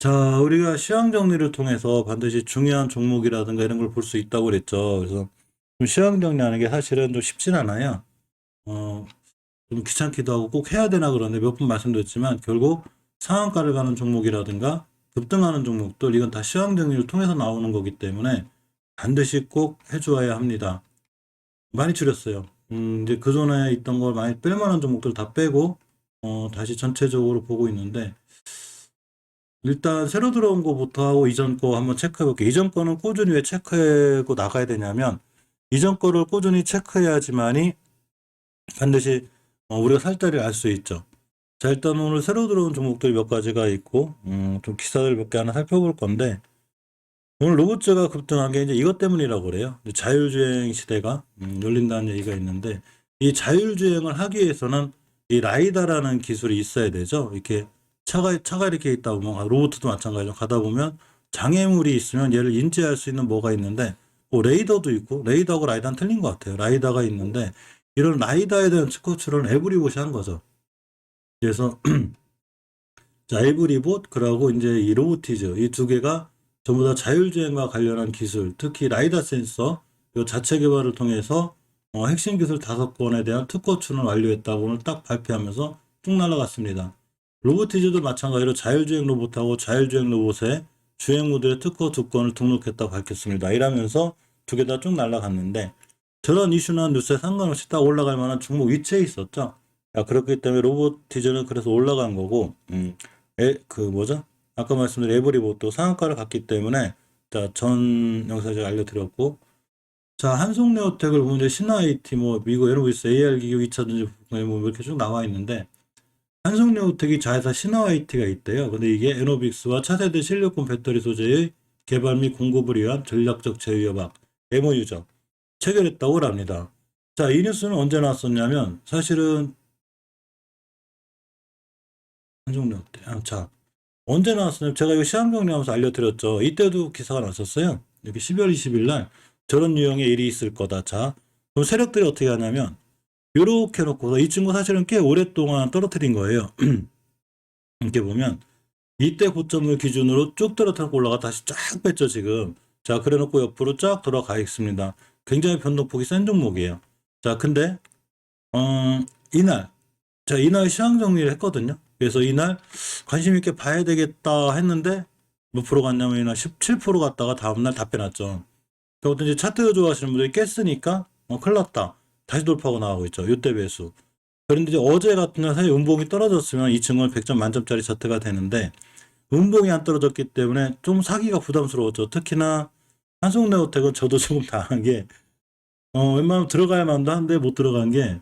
자, 우리가 시황 정리를 통해서 반드시 중요한 종목이라든가 이런 걸 볼 수 있다고 그랬죠. 그래서 좀 시황 정리하는 게 사실은 좀 쉽진 않아요. 어, 좀 귀찮기도 하고 꼭 해야 되나 그러는데 몇 번 말씀드렸지만 결국 상한가를 가는 종목이라든가 급등하는 종목들 이건 다 시황 정리를 통해서 나오는 거기 때문에 반드시 꼭 해주어야 합니다. 많이 줄였어요. 이제 그전에 있던 걸 많이 뺄 만한 종목들 다 빼고 다시 전체적으로 보고 있는데 일단 새로 들어온 거부터 하고 이전 거 한번 체크해 볼게요. 이전 거는 꾸준히 왜 체크하고 나가야 되냐면 이전 거를 꾸준히 체크해야지만이 반드시 우리가 살 자리를 알 수 있죠. 자, 일단 오늘 새로 들어온 종목들이 몇 가지가 있고 좀 기사들 몇 개 하나 살펴볼 건데 오늘 로봇즈가 급등한 게 이제 이것 때문이라고 그래요. 이제 자율주행 시대가 열린다는 얘기가 있는데 이 자율주행을 하기 위해서는 이 라이다라는 기술이 있어야 되죠. 이렇게 차가 이렇게 있다 보면 로봇도 마찬가지로 가다 보면 장애물이 있으면 얘를 인지할 수 있는 뭐가 있는데 레이더도 있고 레이더하고 라이다는 틀린 것 같아요. 라이다가 있는데 이런 라이다에 대한 특허출원을 에브리봇이 한 거죠. 그래서 자, 에브리봇 그러고 이제 이 로보티즈 이 두 개가 전부 다 자율주행과 관련한 기술, 특히 라이다 센서 이 자체 개발을 통해서 핵심 기술 5건에 대한 특허 출원을 완료했다고 오늘 딱 발표하면서 쭉 날아갔습니다. 로보티즈도 마찬가지로 자율주행 로봇하고 자율주행 로봇의 주행 모델의 특허 2건을 등록했다고 밝혔습니다. 이러면서 두 개 다 쭉 날아갔는데 저런 이슈나 뉴스에 상관없이 딱 올라갈 만한 종목 위치에 있었죠. 그렇기 때문에 로보티즈는 그래서 올라간 거고, 그 뭐죠? 아까 말씀드린 에브리봇도 상한가를 갔기 때문에 자, 전 영상에 제가 알려드렸고 자, 한송네오텍을 보면 이제 신화 IT 뭐 미국 에너비스 AR 기교 2차 전지 부품에 뭐 이렇게 쭉 나와 있는데 한송네오텍이 자회사 신화 IT가 있대요. 근데 이게 에노빅스와 차세대 실리콘 배터리 소재의 개발 및 공급을 위한 전략적 제휴협약 MOU죠. 체결했다고 합니다. 자, 이 뉴스는 언제 나왔었냐면 사실은 한송네오텍 자 언제 나왔어요? 제가 이거 시황 정리하면서 알려드렸죠. 이때도 기사가 났었어요. 이렇게 12월 20일 날 저런 유형의 일이 있을 거다. 자, 그럼 세력들이 어떻게 하냐면 요렇게 놓고서 이 친구 사실은 꽤 오랫동안 떨어뜨린 거예요. 이렇게 보면 이때 고점을 기준으로 쭉 떨어뜨리고 올라가 다시 쫙 뺐죠 지금. 자, 그래놓고 옆으로 쫙 돌아가 있습니다. 굉장히 변동폭이 센 종목이에요. 자, 근데 이날 이날 시황 정리를 했거든요. 그래서 이날 관심 있게 봐야 되겠다 했는데 몇 프로 갔냐면 이날 17% 갔다가 다음날 다 빼놨죠. 그것도 이제 차트 좋아하시는 분들이 깼으니까 큰일 났다. 다시 돌파하고 나가고 있죠. 이때 배수. 그런데 이제 어제 같은 날 사실 음봉이 떨어졌으면 이 친구는 100점 만점짜리 차트가 되는데 음봉이 안 떨어졌기 때문에 좀 사기가 부담스러웠죠. 특히나 한송네오텍은 저도 조금 당한 게 웬만하면 들어가야만 하는데 못 들어간 게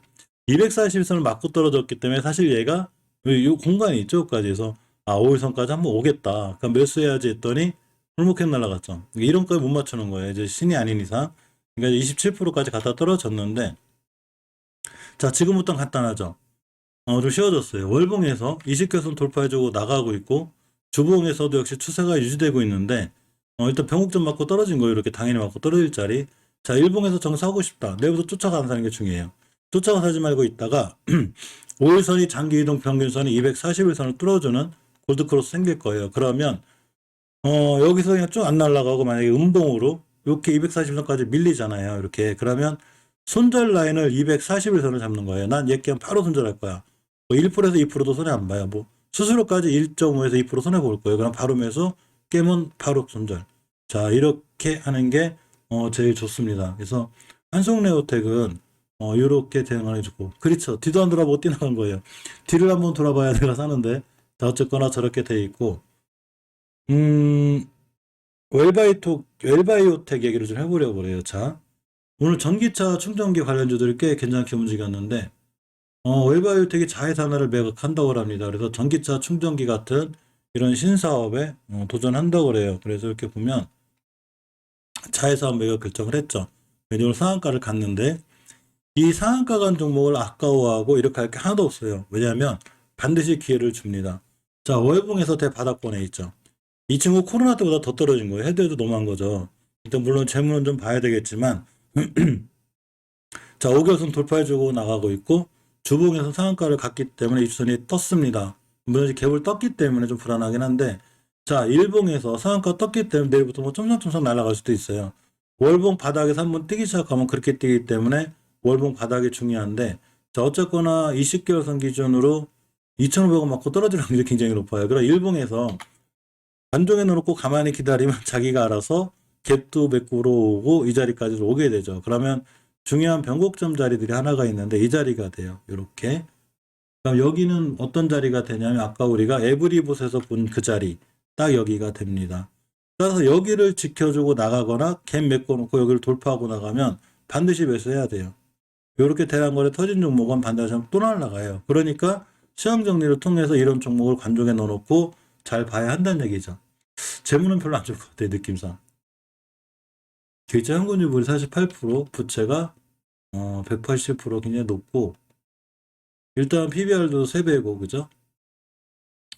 240선을 맞고 떨어졌기 때문에 사실 얘가 이 공간이 있죠. 여기까지 해서 5일선까지 한번 오겠다. 그럼 매수해야지 했더니 골목캔 날라갔죠. 이런 거에 못 맞추는 거예요. 이제 신이 아닌 이상. 그러니까 27%까지 갖다 떨어졌는데 자, 지금부터는 간단하죠. 좀 쉬워졌어요. 월봉에서 20개선 돌파해주고 나가고 있고 주봉에서도 역시 추세가 유지되고 있는데 일단 병목점 맞고 떨어진 거예요. 이렇게 당연히 맞고 떨어질 자리. 자, 일봉에서 정사하고 싶다. 내부터 쫓아가는 게 중요해요. 쫓아가서 하지 말고 있다가 5일선이 장기 이동 평균선이 241선을 뚫어주는 골드크로스 생길 거예요. 그러면 여기서 그냥 쭉 안 날아가고 만약에 음봉으로 이렇게 240선까지 밀리잖아요. 이렇게 그러면 손절 라인을 241선을 잡는 거예요. 난 얘 깨면 바로 손절할 거야. 뭐 1%에서 2%도 손해 안 봐요. 뭐 수수료까지 1.5에서 2% 손해 볼 거예요. 그럼 바로 매수 깨면 바로 손절. 자, 이렇게 하는 게 제일 좋습니다. 그래서 한송네오텍은 이렇게 대응을 해주고 그렇죠. 뒤도 안 돌아보고 뛰어나간 거예요. 뒤를 한번 돌아봐야 내가 사는데 자, 어쨌거나 저렇게 돼 있고 음 웰바이오텍 얘기를 좀 해보려고 그래요. 자, 오늘 전기차 충전기 관련주들이 꽤 괜찮게 움직였는데 웰바이오텍이 자회사 하나를 매각한다고 합니다. 그래서 전기차 충전기 같은 이런 신사업에 도전한다고 그래요. 그래서 이렇게 보면 자회사 매각 결정을 했죠. 왜냐면 상한가를 갔는데 이 상한가 간 종목을 아까워하고 이렇게 할 게 하나도 없어요. 왜냐하면 반드시 기회를 줍니다. 자, 월봉에서 대바닥권에 있죠. 이 친구 코로나 때보다 더 떨어진 거예요. 해도 너무한 거죠. 일단 물론 재무는 좀 봐야 되겠지만 자, 5개선 돌파해주고 나가고 있고 주봉에서 상한가를 갔기 때문에 이주선이 떴습니다. 물론 갭을 떴기 때문에 좀 불안하긴 한데 자, 일봉에서 상한가 떴기 때문에 내일부터 뭐 쫌성쫌성 날아갈 수도 있어요. 월봉 바닥에서 한번 뛰기 시작하면 그렇게 뛰기 때문에 월봉 바닥이 중요한데, 자, 어쨌거나 20개월선 기준으로 2,500원 맞고 떨어질 확률이 굉장히 높아요. 그럼 일봉에서 반종해 놓고 가만히 기다리면 자기가 알아서 갭도 매꾸로 오고 이 자리까지 오게 되죠. 그러면 중요한 변곡점 자리들이 하나가 있는데 이 자리가 돼요. 이렇게. 그럼 여기는 어떤 자리가 되냐면 아까 우리가 에브리봇에서 본 그 자리 딱 여기가 됩니다. 따라서 여기를 지켜주고 나가거나 갭 메꿔놓고 여기를 돌파하고 나가면 반드시 매수해야 돼요. 이렇게 대량거래 터진 종목은 반드시 또 날라가요. 그러니까 시황 정리를 통해서 이런 종목을 관종에 넣어놓고 잘 봐야 한다는 얘기죠. 재무는 별로 안 좋을 것 같아요. 느낌상. 계좌 현금유불이 48%, 부채가 180% 굉장히 높고, 일단 PBR도 3배고, 그죠?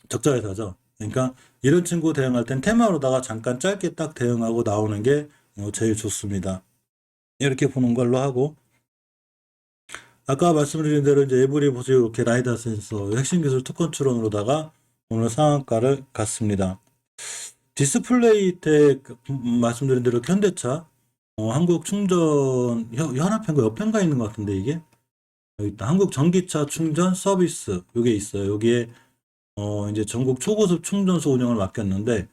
적자 회사죠. 그러니까 이런 친구 대응할 땐 테마로다가 잠깐 짧게 딱 대응하고 나오는 게 제일 좋습니다. 이렇게 보는 걸로 하고, 아까 말씀드린 대로 이제 에브리보스 이렇게 라이다 센서 핵심 기술 특권 출원으로다가 오늘 상한가를 갔습니다. 디스플레이 때 말씀드린 대로 현대차, 한국 충전 현업행과 옆행가 있는 것 같은데 이게 여기 있다. 한국 전기차 충전 서비스 이게 있어요. 여기에 이제 전국 초고속 충전소 운영을 맡겼는데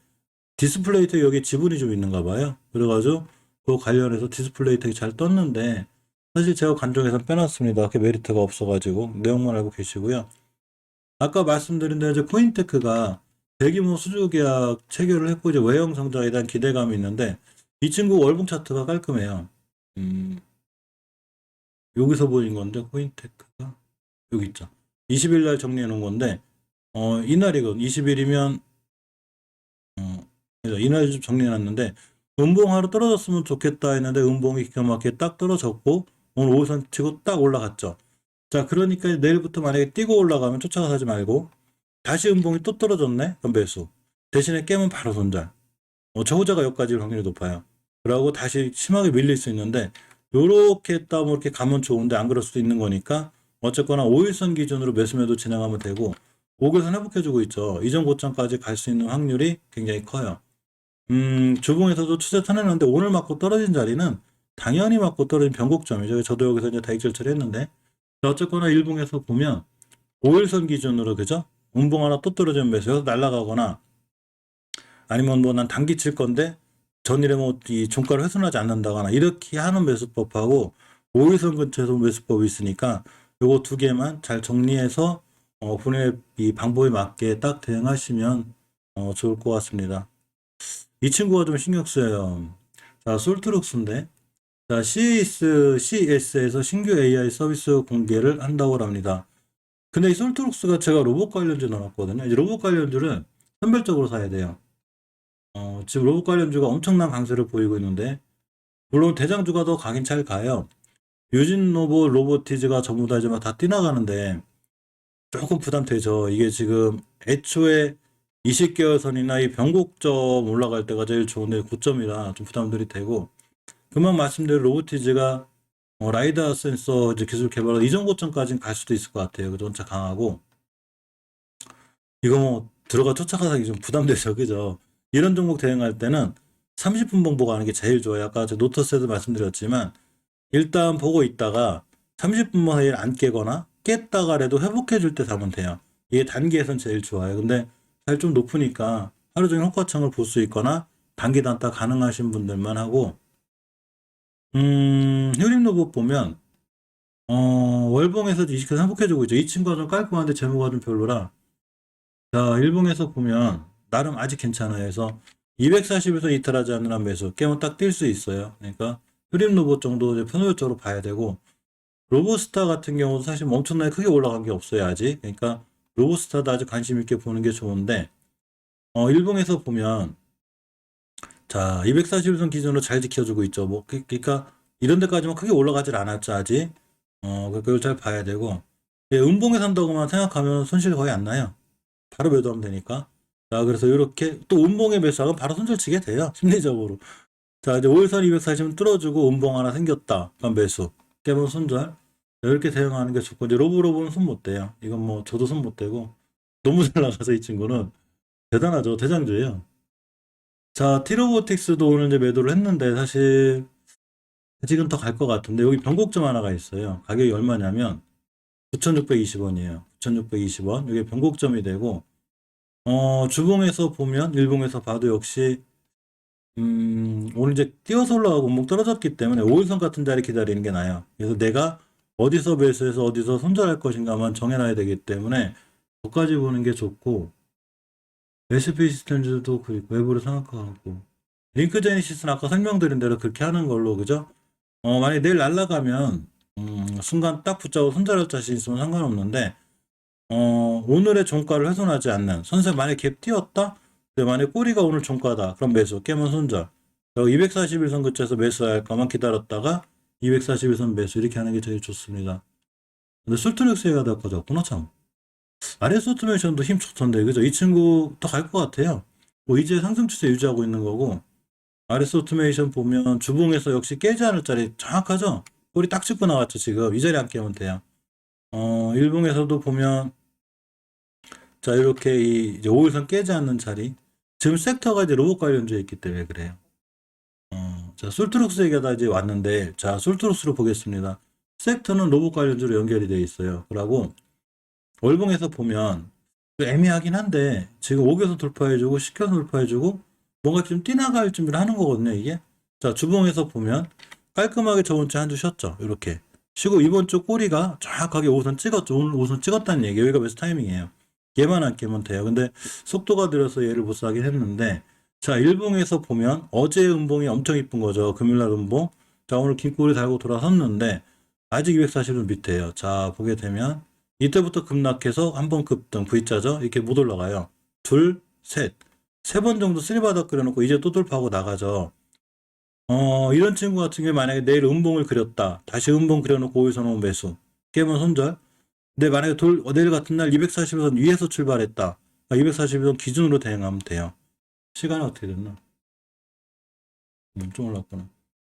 디스플레이 텍 여기 지분이 좀 있는가 봐요. 그래가지고 그 관련해서 디스플레이 텍이 잘 떴는데 사실 제가 관종에서 빼놨습니다. 그렇게 메리트가 없어가지고 내용만 알고 계시고요. 아까 말씀드린 대로 이제 코인테크가 대규모 수주 계약 체결을 했고 이제 외형 성장에 대한 기대감이 있는데 이 친구 월봉 차트가 깔끔해요. 여기서 보인 건데 코인테크가 여기 있죠. 20일 날 정리해 놓은 건데 이날이건 20일이면 이날 좀 정리해 놨는데 음봉하러 떨어졌으면 좋겠다 했는데 음봉이 기가 막히게 딱 떨어졌고 오늘 5선 치고 딱 올라갔죠. 자, 그러니까 내일부터 만약에 뛰고 올라가면 쫓아가서 하지 말고 다시 음봉이 또 떨어졌네? 그럼 매수. 대신에 깨면 바로 손절. 저우자가 여기까지 올 확률이 높아요. 그러고 다시 심하게 밀릴 수 있는데 요렇게 했다 뭐 이렇게 가면 좋은데 안 그럴 수도 있는 거니까 어쨌거나 5일선 기준으로 매수매도 진행하면 되고 5개선 회복해주고 있죠. 이전 고점까지 갈 수 있는 확률이 굉장히 커요. 주봉에서도 추세 타내는데 오늘 맞고 떨어진 자리는 당연히 맞고 떨어진 변곡점이죠. 저도 여기서 이제 다익절 처리했는데 어쨌거나 일봉에서 보면 5일선 기준으로 그죠? 음봉 하나 또 떨어지면 매수해서 날아가거나 아니면 뭐 난 단기 칠 건데 전일에 뭐 이 종가를 훼손하지 않는다거나 이렇게 하는 매수법하고 5일선 근처에서 매수법이 있으니까 요거 두 개만 잘 정리해서 본인의 이 방법에 맞게 딱 대응하시면 좋을 것 같습니다. 이 친구가 좀 신경 쓰여요. 자, 솔트룩스인데 자, CES에서 신규 AI 서비스 공개를 한다고 합니다. 근데 이 솔트룩스가 제가 로봇 관련주 넣어놨거든요. 이 로봇 관련주는 선별적으로 사야 돼요. 지금 로봇 관련주가 엄청난 강세를 보이고 있는데, 물론 대장주가 더 가긴 잘 가요. 유진 로봇, 로보티즈가 전부 다 이제 막 다 뛰나가는데, 조금 부담되죠. 이게 지금 애초에 20개월 선이나 이 변곡점 올라갈 때가 제일 좋은데, 고점이라 좀 부담들이 되고, 금방 말씀드린 로보티즈가 라이다 센서 이제 기술 개발로 이전 고점까지는 갈 수도 있을 것 같아요. 그래도 원체 강하고, 이거 뭐 들어가 쫓아가기 좀 부담되죠. 그죠? 이런 종목 대응할 때는 30분 봉보가 하는 게 제일 좋아요. 아까 저 노트스에도 말씀드렸지만 일단 보고 있다가 30분 사이에 안 깨거나 깼다가라도 회복해 줄 때 사면 돼요. 이게 단기에선 제일 좋아요. 근데 사실 좀 높으니까 하루 종일 호가창을 볼 수 있거나 단기 단타 가능하신 분들만 하고 효림로봇 보면 월봉에서 20개 회복해 주고 있죠. 이 친구가 좀 깔끔한데 재무가 좀 별로라. 자, 일봉에서 보면 나름 아직 괜찮아요. 그래서 240에서 이탈하지 않는 한 매수 깨면 딱 뛸 수 있어요. 그러니까 흐림 로봇 정도 이제 편호율적으로 봐야 되고 로보스타 같은 경우도 사실 뭐 엄청나게 크게 올라간 게 없어요 아직. 그러니까 로보스타도 아주 관심 있게 보는 게 좋은데 일봉에서 보면 자 241선 기준으로 잘 지켜주고 있죠. 뭐 그러니까 이런 데까지만 크게 올라가질 않았죠 아직. 그걸 잘 봐야 되고 예, 음봉에 산다고만 생각하면 손실 거의 안 나요. 바로 매도하면 되니까. 자, 그래서 이렇게 또 음봉에 매수하면 바로 손절 치게 돼요. 심리적으로. 자, 이제 5일선 240은 뚫어주고 음봉 하나 생겼다. 그럼 매수. 깨면 손절. 이렇게 대응하는 게 좋고, 이제 로브로브는 손 못 대요. 이건 뭐 저도 손 못 대고 너무 잘 나가서 이 친구는 대단하죠. 대장주예요. 자, 티로보틱스도 오늘 이제 매도를 했는데 사실 아직은 더 갈 것 같은데 여기 변곡점 하나가 있어요. 가격이 얼마냐면 9,620원이에요. 9,620원. 이게 변곡점이 되고 주봉에서 보면 일봉에서 봐도 역시 오늘 이제 뛰어서 올라가고 목 떨어졌기 때문에 5일선 같은 자리 기다리는 게 나아요. 그래서 내가 어디서 매수해서 어디서 손절할 것인가만 정해놔야 되기 때문에 거기까지 보는 게 좋고 SP 시스템즈도 그리고 외부로 생각하고 링크 제니시스는 아까 설명드린 대로 그렇게 하는 걸로 그죠? 만약에 내일 날아가면 순간 딱 붙잡고 손절할 자신 있으면 상관없는데 오늘의 종가를 훼손하지 않는 선생 만약에 갭 띄었다? 근데 만약에 꼬리가 오늘 종가다 그럼 매수 깨면 손절 241선 그쳐서 매수할까만 기다렸다가 241선 매수 이렇게 하는 게 제일 좋습니다. 근데 술트렉스가 될 거죠. 참. RS 오토메이션도 힘 좋던데 그죠? 이 친구 더 갈 것 같아요. 뭐 이제 상승 추세 유지하고 있는 거고 RS 오토메이션 보면 주봉에서 역시 깨지 않을 자리 정확하죠? 꼬리 딱 짚고 나왔죠 지금. 이 자리 안 깨면 돼요. 일봉에서도 보면 자 이렇게 이제 5일선 깨지 않는 자리 지금 섹터가 이제 로봇 관련주에 있기 때문에 그래요. 자 솔트룩스 얘기가 이제 왔는데 자 솔트룩스로 보겠습니다. 섹터는 로봇 관련주로 연결이 되어 있어요. 그러고 월봉에서 보면 애매하긴 한데 지금 5개선 돌파해주고 10개선 돌파해주고 뭔가 좀 뛰나갈 준비를 하는 거거든요 이게. 자 주봉에서 보면 깔끔하게 저번 주에 한 주 쉬었죠 이렇게 쉬고 이번 주 꼬리가 정확하게 5선 찍었죠. 오늘 5선 찍었다는 얘기예요. 여기가 베스트 타이밍이에요. 얘만 안 깨면 돼요. 근데 속도가 들어서 얘를 못 사긴 했는데 자 일봉에서 보면 어제 음봉이 엄청 이쁜 거죠. 금요일날 음봉. 자 오늘 긴 꼬리 달고 돌아섰는데 아직 240은 밑에요. 자 보게 되면 이때부터 급락해서 한 번 급등 V자죠. 이렇게 못 올라가요. 둘, 셋. 세 번 정도 쓰리바닥 그려놓고 이제 또 돌파하고 나가죠. 이런 친구 같은 경우에 만약에 내일 음봉을 그렸다. 다시 음봉 그려놓고 5일선 오면 매수. 깨면 손절. 근데 만약에 내일 같은 날 240선 위에서 출발했다. 240선 기준으로 대응하면 돼요. 시간이 어떻게 됐나? 좀 올랐구나.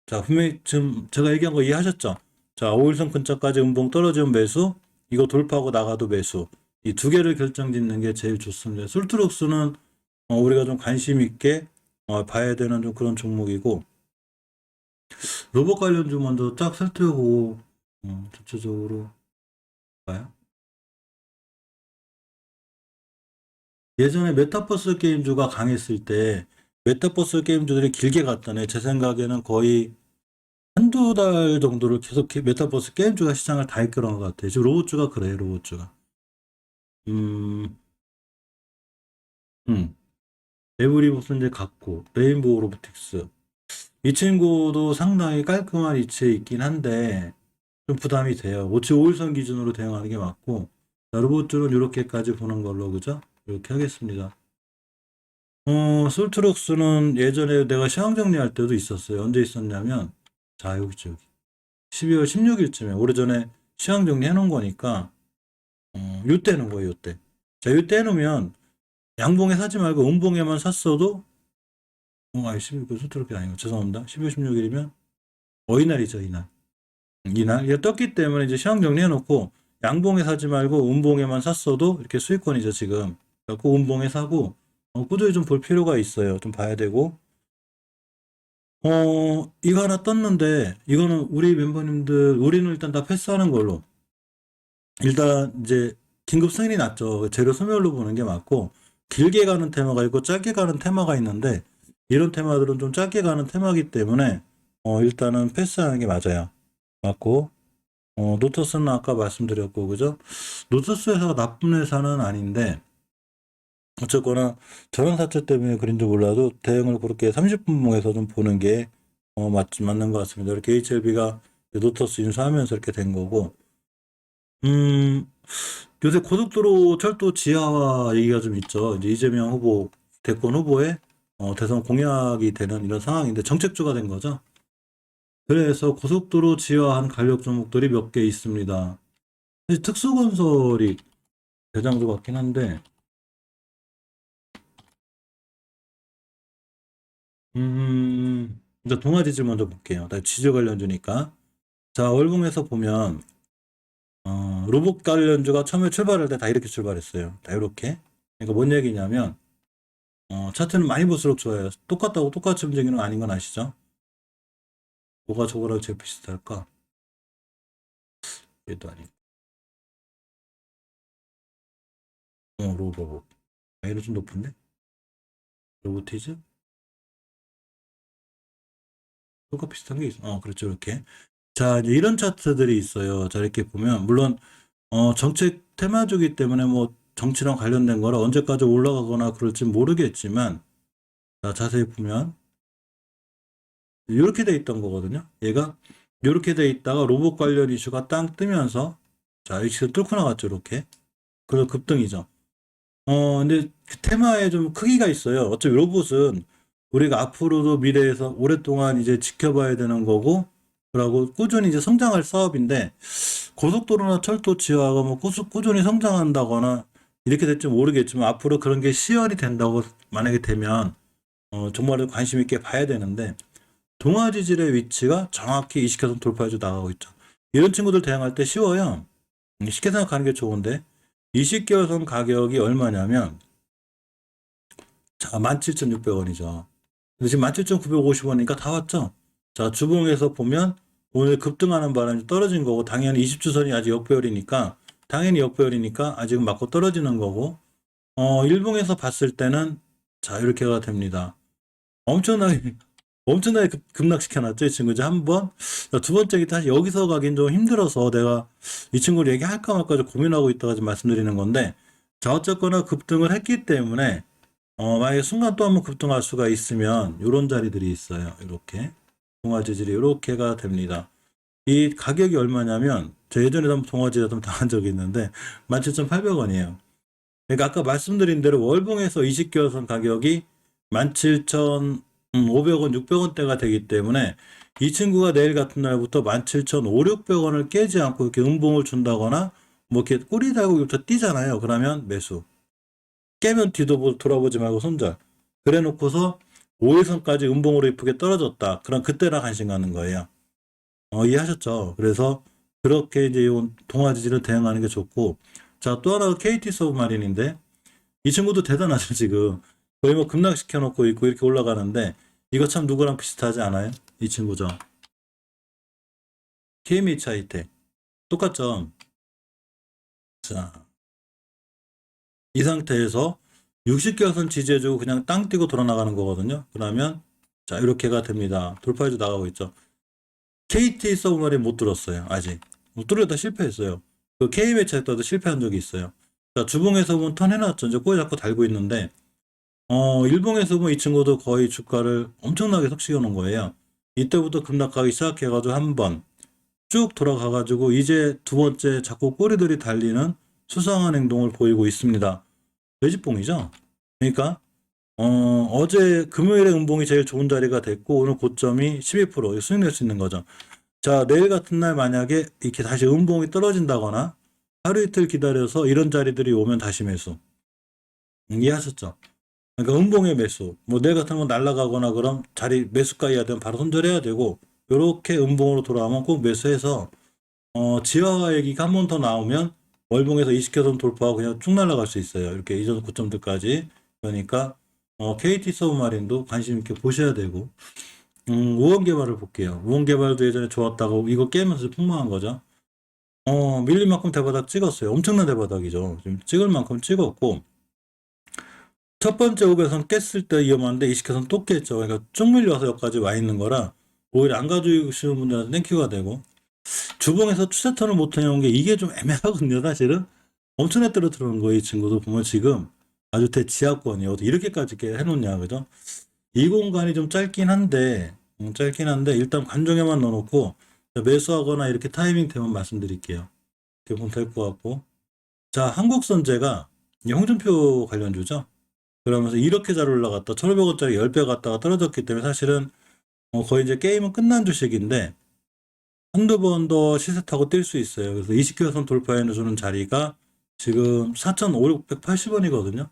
자, 분명히 지금 제가 얘기한 거 이해하셨죠? 자, 5일선 근처까지 음봉 떨어지면 매수. 이거 돌파하고 나가도 매수. 이 두 개를 결정짓는 게 제일 좋습니다. 솔트룩스는 우리가 좀 관심 있게 봐야 되는 좀 그런 종목이고 로봇 관련주 먼저 쫙 살펴보고 전체적으로 봐요. 예전에 메타버스 게임주가 강했을 때 메타버스 게임주들이 길게 갔다네. 제 생각에는 거의 한두 달 정도를 계속 메타버스 게임주가 시장을 다 이끌어온 것 같아요. 지금 로봇주가 그래요. 로봇주가. 음, 음. 에브리버스 이제 갔고 레인보우 로보틱스 이 친구도 상당히 깔끔한 위치에 있긴 한데 좀 부담이 돼요. 5일선 기준으로 대응하는 게 맞고 자, 로봇주는 이렇게까지 보는 걸로 그죠? 이렇게 하겠습니다. 솔트룩스는 예전에 내가 시황 정리할 때도 있었어요. 언제 있었냐면 자 여기 12월 16일쯤에 오래전에 시황 정리 해놓은 거니까 요때 해놓은 거예요. 요때. 자 요때 해놓으면 양봉에 사지 말고 음봉에만 샀어도 아니 12일 솔트룩이 아니고 죄송합니다. 12월 16일이면 이날이죠. 이날 이게 떴기 때문에 이제 시황 정리 해놓고 양봉에 사지 말고 음봉에만 샀어도 이렇게 수익권이죠 지금. 그래서 음봉에 사고 꾸준히 좀 볼 필요가 있어요. 좀 봐야 되고 이거 하나 떴는데 이거는 우리 멤버님들 우리는 일단 다 패스하는 걸로 일단 이제 긴급 승인이 났죠. 재료 소멸로 보는 게 맞고 길게 가는 테마가 있고 짧게 가는 테마가 있는데 이런 테마들은 좀 짧게 가는 테마이기 때문에 일단은 패스하는 게 맞아요. 맞고 노터스는 아까 말씀드렸고 그죠? 노터스 회사가 나쁜 회사는 아닌데 어쨌거나 저런 사태 때문에 그런지 몰라도 대응을 그렇게 30분봉에서 좀 보는 게 맞는 것 같습니다. 이렇게 HLB가 노터스 인수하면서 이렇게 된 거고 요새 고속도로 철도 지하화 얘기가 좀 있죠. 이제 이재명 후보 대권 후보의 대선 공약이 되는 이런 상황인데 정책주가 된 거죠. 그래서 고속도로 지하화한 간력 종목들이 몇 개 있습니다. 특수건설이 대장주 같긴 한데 이제 동아지질 먼저 볼게요. 지주 관련주니까. 자, 월봉에서 보면 로봇 관련주가 처음에 출발할 때 다 이렇게 출발했어요. 다 이렇게. 그러니까 뭔 얘기냐면 차트는 많이 볼수록 좋아요. 똑같다고 똑같이 움직이는 거 아닌 건 아시죠? 뭐가 저거랑 제일 비슷할까? 얘도 아니고. 로봇. 얘는 좀 높은데? 로보티즈? 똑같 비슷한 게 있어. 그렇죠. 이렇게. 자, 이제 이런 차트들이 있어요. 자, 이렇게 보면, 물론, 정책 테마주기 때문에 뭐, 정치랑 관련된 거라 언제까지 올라가거나 그럴지 모르겠지만, 자, 자세히 보면, 이렇게 돼 있던 거거든요. 얘가, 이렇게 돼 있다가 로봇 관련 이슈가 땅 뜨면서, 자, 이렇게 뚫고 나갔죠. 이렇게. 그래서 급등이죠. 근데 그 테마에 좀 크기가 있어요. 어차피 로봇은 우리가 앞으로도 미래에서 오랫동안 이제 지켜봐야 되는 거고, 그러고 꾸준히 이제 성장할 사업인데, 고속도로나 철도 지하가 뭐 꾸준히 성장한다거나 이렇게 될지 모르겠지만, 앞으로 그런 게 시연이 된다고 만약에 되면, 정말 관심 있게 봐야 되는데, 동아지질의 위치가 정확히 20개선 돌파해서 나가고 있죠. 이런 친구들 대응할 때 쉬워요. 쉽게 생각하는 게 좋은데, 20개선 가격이 얼마냐면, 자, 17,600원이죠. 근데 지금 17,950원이니까 다 왔죠? 자, 주봉에서 보면 오늘 급등하는 바람에 떨어진 거고, 당연히 20주선이 아직 역배열이니까, 당연히 역배열이니까 아직은 맞고 떨어지는 거고, 일봉에서 봤을 때는, 자, 이렇게가 됩니다. 엄청나게 급락시켜놨죠, 이 친구. 이제 한 번. 자, 두 번째, 다시 여기서 가긴 좀 힘들어서 내가 이 친구를 얘기할까 말까 좀 고민하고 있다가 좀 말씀드리는 건데, 자, 어쨌거나 급등을 했기 때문에, 만약에 순간 또 한번 급등할 수가 있으면 이런 자리들이 있어요. 이렇게 동화 재질이 이렇게가 됩니다. 이 가격이 얼마냐면 저 예전에도 한번 동화 재질 좀 당한 적이 있는데 17,800원이에요. 그러니까 아까 말씀드린 대로 월봉에서 20개월선 가격이 17,500원, 600원대가 되기 때문에 이 친구가 내일 같은 날부터 17,500원을 깨지 않고 이렇게 음봉을 준다거나 뭐 이렇게 꼬리 달고부터 뛰잖아요. 그러면 매수. 깨면 뒤도 돌아보지 말고 손절. 그래 놓고서 5일선까지 음봉으로 이쁘게 떨어졌다. 그럼 그때나 관심 가는 거예요. 이해하셨죠? 그래서 그렇게 이제 동아지지를 대응하는 게 좋고, 자, 또 하나가 KT 서브마린인데, 이 친구도 대단하죠, 지금. 거의 뭐 급락시켜 놓고 있고 이렇게 올라가는데, 이거 참 누구랑 비슷하지 않아요? 이 친구죠. KMH 하이텍. 똑같죠? 자, 이 상태에서 60개선 지지해주고 그냥 땅 띄고 돌아나가는 거거든요. 그러면 자 이렇게가 됩니다. 돌파해서 나가고 있죠. KT 서브마린 못 들었어요. 아직. 못 들으다 실패했어요. 그 K매체에서도 실패한 적이 있어요. 자 주봉에서 보면 턴 해놨죠. 이제 꼬리 잡고 달고 있는데 일봉에서 보면 이 친구도 거의 주가를 엄청나게 속시켜 놓은 거예요. 이때부터 급락하기 시작해가지고 한 번 쭉 돌아가가지고 이제 두 번째 자꾸 꼬리들이 달리는 수상한 행동을 보이고 있습니다. 매집봉이죠. 그러니까 어제 금요일에 음봉이 제일 좋은 자리가 됐고 오늘 고점이 12% 수익 낼 수 있는 거죠. 자, 내일 같은 날 만약에 이렇게 다시 음봉이 떨어진다거나 하루 이틀 기다려서 이런 자리들이 오면 다시 매수. 이해하셨죠? 그러니까 음봉의 매수. 뭐 내일 같은 건 날아가거나 그럼 자리 매수가해야 되면 바로 손절해야 되고 이렇게 음봉으로 돌아오면 꼭 매수해서 지하화 얘기가 한 번 더 나오면 월봉에서 20개선 돌파하고 그냥 쭉 날아갈 수 있어요. 이렇게 이전 고점들까지. 그러니까 KT 서브마린도 관심 있게 보셔야 되고 우원개발을 볼게요. 우원개발도 예전에 좋았다고 이거 깨면서 폭망한 거죠. 밀린 만큼 대바닥 찍었어요. 엄청난 대바닥이죠. 지금 찍을 만큼 찍었고 첫 번째 5개선 깼을 때 위험한데 20개선 또 깼죠. 그러니까 쭉 밀려서 여기까지 와 있는 거라 오히려 안 가져오시는 분들한테 땡큐가 되고 주봉에서 추세턴을 못 해놓은 게 이게 좀 애매하거든요. 사실은 엄청나게 떨어뜨리는 거예요. 이 친구도 보면 지금 아주 대지하권이요. 이렇게까지 해놓냐 그죠? 이 공간이 좀 짧긴 한데 일단 관종에만 넣어놓고 매수하거나 이렇게 타이밍 되면 말씀드릴게요. 이렇게 보면 될 것 같고 자 한국선제가 홍준표 관련주죠. 그러면서 이렇게 잘 올라갔다 1,500원짜리 10배 갔다가 떨어졌기 때문에 사실은 거의 이제 게임은 끝난 주식인데 한두 번 더 시세 타고 뛸 수 있어요. 그래서 20개선 돌파해주는 자리가 지금 4,580원이거든요.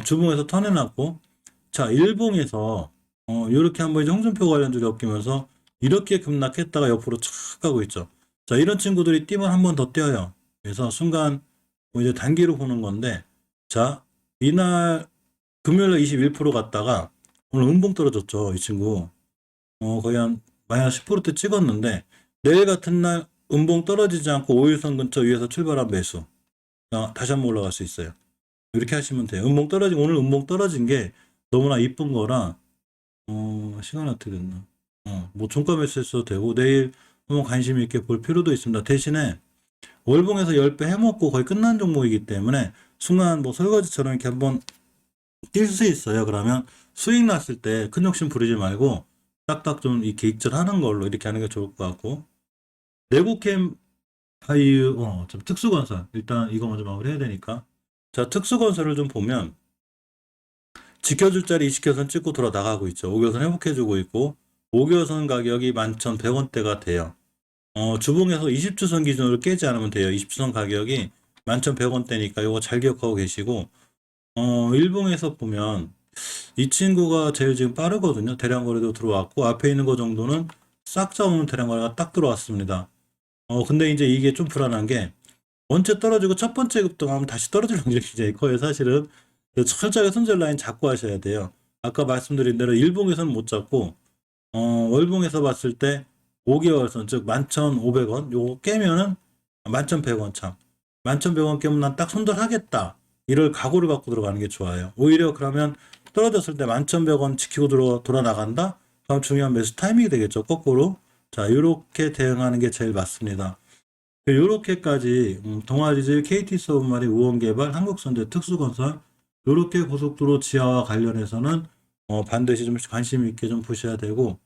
주봉에서 턴해놨고, 자, 일봉에서, 이렇게 한번 이제 홍준표 관련주가 엮이면서 이렇게 급락했다가 옆으로 착 가고 있죠. 자, 이런 친구들이 뛰면 한 번 더 뛰어요. 그래서 순간, 뭐 이제 단기로 보는 건데, 자, 이날 금요일날 21% 갔다가 오늘 음봉 떨어졌죠. 이 친구. 거의 한 마이너스 10%대 찍었는데 내일 같은 날 음봉 떨어지지 않고 5일선 근처 위에서 출발한 매수. 다시 한번 올라갈 수 있어요. 이렇게 하시면 돼요. 오늘 음봉 떨어진 게 너무나 이쁜 거라, 시간 어떻게 됐나? 뭐 종가 매수했어도 되고, 내일 한번 관심 있게 볼 필요도 있습니다. 대신에 월봉에서 10배 해먹고 거의 끝난 종목이기 때문에 순간 뭐 설거지처럼 이렇게 한번 뛸 수 있어요. 그러면 수익 났을 때 큰 욕심 부리지 말고 딱딱 좀 이렇게 익절하는 걸로 이렇게 하는 게 좋을 것 같고, 내국캠 바이오, 좀 특수건설. 일단 이거 먼저 마무리해야 되니까. 자, 특수건설을 좀 보면 지켜줄 자리 20개선 찍고 돌아 나가고 있죠. 5개선 회복해주고 있고 5개선 가격이 11,100원대가 돼요. 주봉에서 20주선 기준으로 깨지 않으면 돼요. 20주선 가격이 11,100원대니까 이거 잘 기억하고 계시고, 일봉에서 보면 이 친구가 제일 지금 빠르거든요. 대량 거래도 들어왔고 앞에 있는 거 정도는 싹 잡으면 대량 거래가 딱 들어왔습니다. 근데 이제 이게 좀 불안한 게 원체 떨어지고 첫 번째 급등하면 다시 떨어질 확률이 굉장히 커요. 사실은 철저하게 손절 라인 잡고 하셔야 돼요. 아까 말씀드린 대로 일봉에서는 못 잡고 월봉에서 봤을 때 5개월선 즉 11,500원 요거 깨면은 11,100원 참 11,100원 깨면 난 딱 손절하겠다 이럴 각오를 갖고 들어가는 게 좋아요. 오히려 그러면 떨어졌을 때 11,100원 지키고 돌아 나간다? 그럼 중요한 매수 타이밍이 되겠죠. 거꾸로. 자, 요렇게 대응하는 게 제일 맞습니다. 요렇게까지 동아리즈, KT서브마리, 우원개발, 한국선제, 특수건설 요렇게 고속도로 지하와 관련해서는 반드시 좀 관심 있게 좀 보셔야 되고,